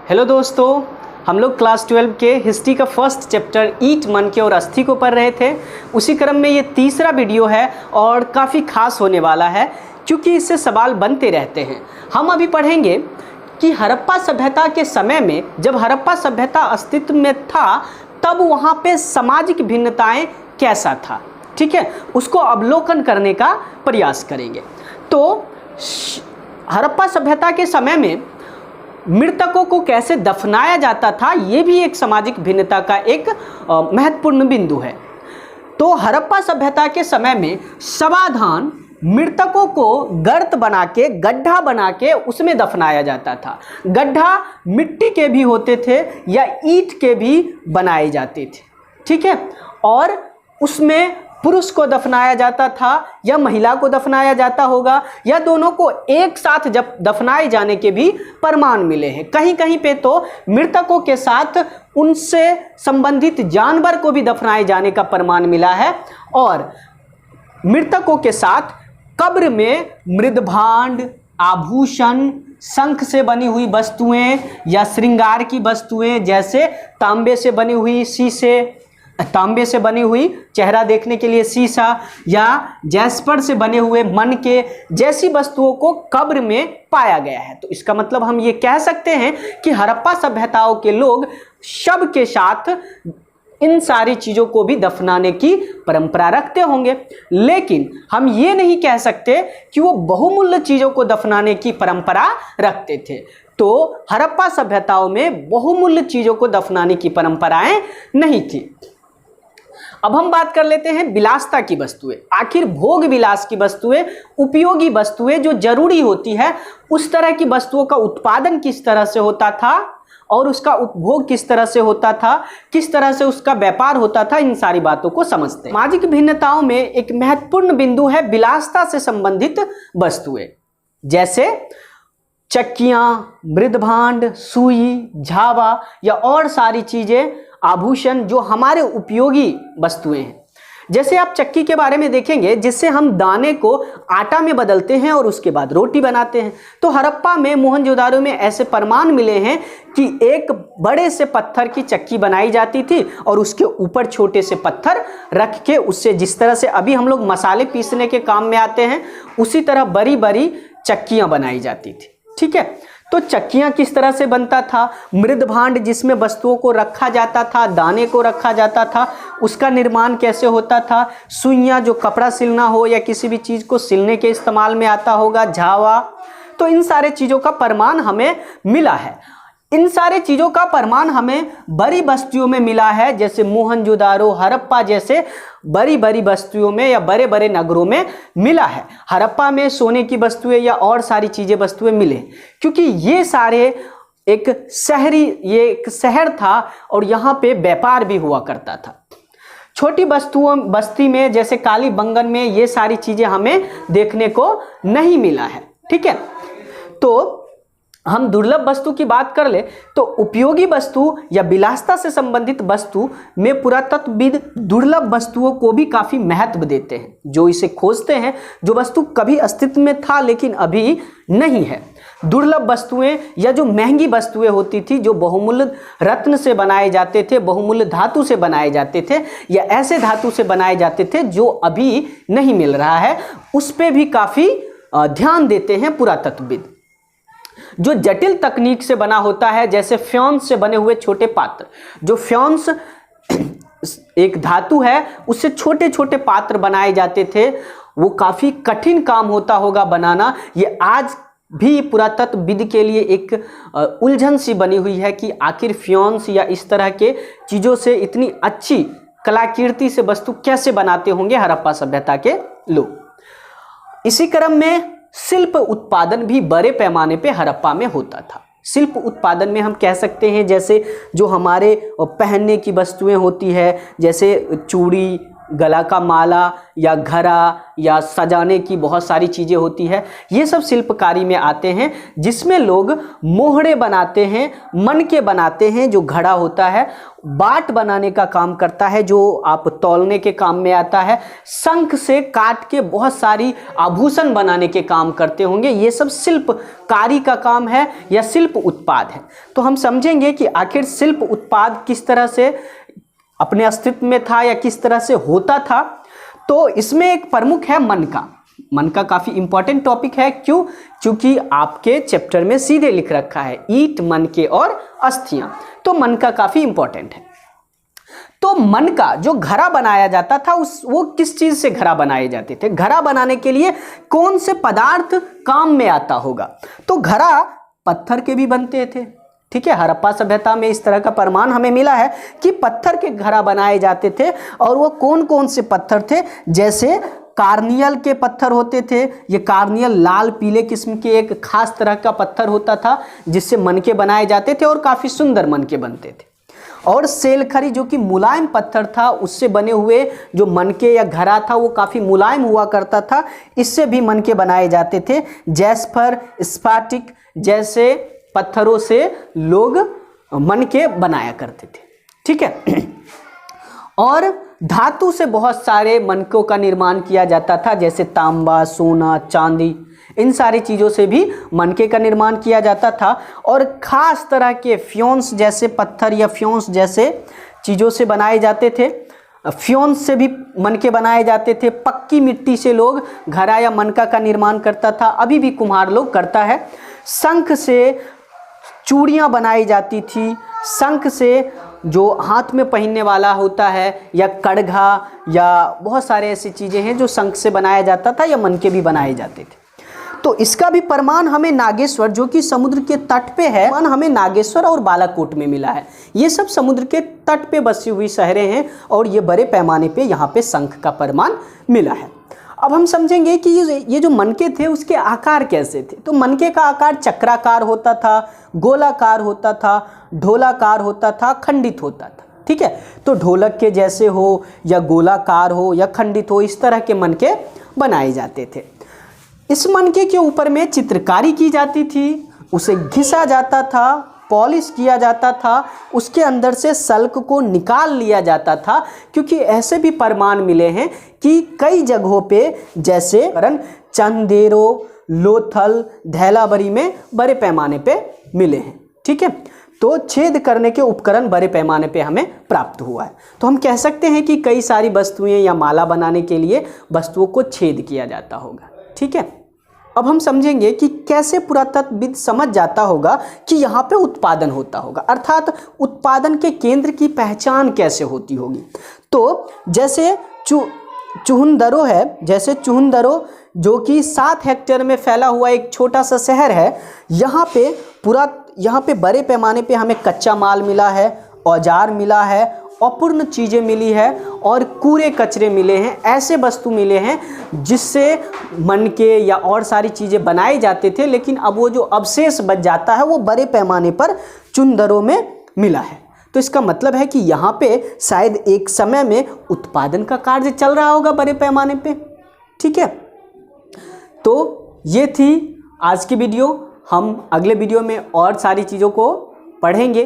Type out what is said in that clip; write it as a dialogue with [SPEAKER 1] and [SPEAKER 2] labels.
[SPEAKER 1] Hello दोस्तों, हम लोग क्लास 12 के हिस्ट्री का फर्स्ट चैप्टर ईंट, मनके और अस्थि को पढ़ रहे थे। उसी क्रम में ये तीसरा वीडियो है और काफ़ी खास होने वाला है क्योंकि इससे सवाल बनते रहते हैं। हम अभी पढ़ेंगे कि हड़प्पा सभ्यता के समय में, जब हड़प्पा सभ्यता अस्तित्व में था, तब वहाँ पे सामाजिक भिन्नताएं कैसा था। ठीक है, उसको अवलोकन करने का प्रयास करेंगे। तो हड़प्पा सभ्यता के समय में मृतकों को कैसे दफनाया जाता था, ये भी एक सामाजिक भिन्नता का एक महत्वपूर्ण बिंदु है। तो हड़प्पा सभ्यता के समय में समाधान मृतकों को गर्त बना के, गड्ढा बना के उसमें दफनाया जाता था। गड्ढा मिट्टी के भी होते थे या ईंट के भी बनाए जाते थे। ठीक है, और उसमें पुरुष को दफनाया जाता था या महिला को दफनाया जाता होगा, या दोनों को एक साथ जब दफनाए जाने के भी प्रमाण मिले हैं। कहीं कहीं पे तो मृतकों के साथ उनसे संबंधित जानवर को भी दफनाए जाने का प्रमाण मिला है। और मृतकों के साथ कब्र में मृदभांड, आभूषण, शंख से बनी हुई वस्तुएं या श्रृंगार की वस्तुएं, जैसे तांबे से बनी हुई शीशे, तांबे से बनी हुई चेहरा देखने के लिए शीशा, या जैस्पर से बने हुए मनके जैसी वस्तुओं को कब्र में पाया गया है। तो इसका मतलब हम ये कह सकते हैं कि हड़प्पा सभ्यताओं के लोग शव के साथ इन सारी चीज़ों को भी दफनाने की परंपरा रखते होंगे। लेकिन हम ये नहीं कह सकते कि वो बहुमूल्य चीज़ों को दफनाने की परंपरा रखते थे। तो हड़प्पा सभ्यताओं में बहुमूल्य चीज़ों को दफनाने की परंपराएं नहीं थी। अब हम बात कर लेते हैं विलासता की वस्तुएं। आखिर भोग विलास की वस्तुएं, उपयोगी वस्तुएं जो जरूरी होती है, उस तरह की वस्तुओं का उत्पादन किस तरह से होता था और उसका उपभोग किस तरह से होता था, किस तरह से उसका व्यापार होता था, इन सारी बातों को समझते हैं। सामाजिक भिन्नताओं में एक महत्वपूर्ण बिंदु है विलासता से संबंधित वस्तुएं, जैसे चक्कियां, मृदभांड, सुई, झावा या और सारी चीजें, आभूषण जो हमारे उपयोगी वस्तुएं हैं। जैसे आप चक्की के बारे में देखेंगे, जिससे हम दाने को आटा में बदलते हैं और उसके बाद रोटी बनाते हैं। तो हड़प्पा में, मोहनजोदारो में ऐसे प्रमाण मिले हैं कि एक बड़े से पत्थर की चक्की बनाई जाती थी और उसके ऊपर छोटे से पत्थर रख के उससे, जिस तरह से अभी हम लोग मसाले पीसने के काम में आते हैं, उसी तरह बड़ी बड़ी चक्कियां बनाई जाती थी। ठीक है, तो चक्कियां किस तरह से बनता था, मृदभांड जिसमें वस्तुओं को रखा जाता था, दाने को रखा जाता था, उसका निर्माण कैसे होता था, सुइयां जो कपड़ा सिलना हो या किसी भी चीज को सिलने के इस्तेमाल में आता होगा, झावा, तो इन सारे चीजों का प्रमाण हमें मिला है। इन सारे चीज़ों का प्रमाण हमें बड़ी बस्तियों में मिला है, जैसे मोहनजोदारो, हड़प्पा जैसे बड़ी बड़ी बस्तियों में या बड़े बड़े नगरों में मिला है। हड़प्पा में सोने की वस्तुएं या और सारी चीज़ें वस्तुएं मिले, क्योंकि ये सारे ये एक शहर था और यहाँ पे व्यापार भी हुआ करता था। छोटी बस्ती में, जैसे कालीबंगन में, ये सारी चीज़ें हमें देखने को नहीं मिला है। ठीक है, तो हम दुर्लभ वस्तु की बात कर ले तो उपयोगी वस्तु या विलासता से संबंधित वस्तु में पुरातत्वविद दुर्लभ वस्तुओं को भी काफी महत्व देते हैं, जो इसे खोजते हैं, जो वस्तु कभी अस्तित्व में था लेकिन अभी नहीं है। दुर्लभ वस्तुएं या जो महंगी वस्तुएं होती थी, जो बहुमूल्य रत्न से बनाए जाते थे, बहुमूल्य धातु से बनाए जाते थे या ऐसे धातु से बनाए जाते थे जो अभी नहीं मिल रहा है, उस पर भी काफी ध्यान देते हैं पुरातत्वविद। जो जटिल तकनीक से बना होता है, जैसे फ्योन्स से बने हुए छोटे पात्र, जो फ्योन्स एक धातु है, उससे छोटे छोटे पात्र बनाए जाते थे, वो काफी कठिन काम होता होगा बनाना। ये आज भी पुरातत्वविद के लिए एक उलझन सी बनी हुई है कि आखिर फ्योन्स या इस तरह के चीजों से इतनी अच्छी कलाकृति से वस्तु कैसे बनाते होंगे हड़प्पा सभ्यता के लोग। इसी क्रम में शिल्प उत्पादन भी बड़े पैमाने पे हड़प्पा में होता था। शिल्प उत्पादन में हम कह सकते हैं, जैसे जो हमारे पहनने की वस्तुएं होती है, जैसे चूड़ी, गला का माला या घड़ा या सजाने की बहुत सारी चीज़ें होती है, ये सब शिल्पकारी में आते हैं, जिसमें लोग मोहरे बनाते हैं, मनके बनाते हैं, जो घड़ा होता है, बाट बनाने का काम करता है जो आप तौलने के काम में आता है, शंख से काट के बहुत सारी आभूषण बनाने के काम करते होंगे। ये सब शिल्पकारी का काम है या शिल्प उत्पाद है। तो हम समझेंगे कि आखिर शिल्प उत्पाद किस तरह से अपने अस्तित्व में था या किस तरह से होता था। तो इसमें एक प्रमुख है मनका। मनका काफ़ी इंपॉर्टेंट टॉपिक है। क्यों? क्योंकि आपके चैप्टर में सीधे लिख रखा है ईंट, मनके और अस्थियां, तो मनका काफ़ी इंपॉर्टेंट है। तो मनका जो घड़ा बनाया जाता था वो किस चीज़ से घड़ा बनाए जाते थे? घड़ा बनाने के लिए कौन से पदार्थ काम में आता होगा? तो घड़ा पत्थर के भी बनते थे। ठीक है, हड़प्पा सभ्यता में इस तरह का प्रमाण हमें मिला है कि पत्थर के घड़ा बनाए जाते थे। और वो कौन कौन से पत्थर थे? जैसे कार्नियल के पत्थर होते थे। ये कार्नियल लाल पीले किस्म के एक खास तरह का पत्थर होता था जिससे मनके बनाए जाते थे और काफ़ी सुंदर मनके बनते थे। और सेलखरी जो कि मुलायम पत्थर था, उससे बने हुए जो मनके या घड़ा था वो काफ़ी मुलायम हुआ करता था, इससे भी मनके बनाए जाते थे। जैस्पर, स्फाटिक जैसे पत्थरों से लोग मनके बनाया करते थे। ठीक है, और धातु से बहुत सारे मनकों का निर्माण किया जाता था, जैसे तांबा, सोना, चांदी, इन सारी चीज़ों से भी मनके का निर्माण किया जाता था। और ख़ास तरह के फ्योन्स जैसे पत्थर या फ्योन्स जैसे चीज़ों से बनाए जाते थे। फ्योन्स से भी मनके बनाए जाते थे। पक्की मिट्टी से लोग घड़ा या मनका का निर्माण करता था, अभी भी कुम्हार लोग करता है। शंख से चूड़ियाँ बनाई जाती थी। शंख से जो हाथ में पहनने वाला होता है, या कड़घा, या बहुत सारे ऐसी चीज़ें हैं जो शंख से बनाया जाता था, या मनके भी बनाए जाते थे। तो इसका भी प्रमाण हमें नागेश्वर, जो कि समुद्र के तट पे है, हमें नागेश्वर और बालाकोट में मिला है। ये सब समुद्र के तट पे बसी हुई शहरें हैं और ये बड़े पैमाने पे यहाँ पे शंख का प्रमाण मिला है। अब हम समझेंगे कि ये जो मनके थे उसके आकार कैसे थे। तो मनके का आकार चक्राकार होता था, गोलाकार होता था, ढोलाकार होता था, खंडित होता था। ठीक है, तो ढोलक के जैसे हो या गोलाकार हो या खंडित हो, इस तरह के मनके बनाए जाते थे। इस मनके के ऊपर में चित्रकारी की जाती थी, उसे घिसा जाता था, पॉलिश किया जाता था, उसके अंदर से सल्क को निकाल लिया जाता था। क्योंकि ऐसे भी प्रमाण मिले हैं कि कई जगहों पे, जैसे चंदेरो, लोथल, धैलाबरी में बड़े पैमाने पे मिले हैं। ठीक है, तो छेद करने के उपकरण बड़े पैमाने पे हमें प्राप्त हुआ है। तो हम कह सकते हैं कि कई सारी वस्तुएं या माला बनाने के लिए वस्तुओं को छेद किया जाता होगा। ठीक है, अब हम समझेंगे कि कैसे पुरातत्वविद समझ जाता होगा कि यहाँ पे उत्पादन होता होगा, अर्थात उत्पादन के केंद्र की पहचान कैसे होती होगी। तो जैसे चुहंदरो है, जैसे चुहंदरो जो कि 7 हेक्टेयर में फैला हुआ एक छोटा सा शहर है, यहाँ पे बड़े पैमाने पे हमें कच्चा माल मिला है, औजार मिला है, अपूर्ण चीज़ें मिली है और कूड़े कचरे मिले हैं। ऐसे वस्तु मिले हैं जिससे मनके या और सारी चीज़ें बनाए जाते थे, लेकिन अब वो जो अवशेष बच जाता है वो बड़े पैमाने पर चुंदरों में मिला है। तो इसका मतलब है कि यहाँ पे शायद एक समय में उत्पादन का कार्य चल रहा होगा बड़े पैमाने पे। ठीक है, तो ये थी आज की वीडियो। हम अगले वीडियो में और सारी चीज़ों को पढ़ेंगे।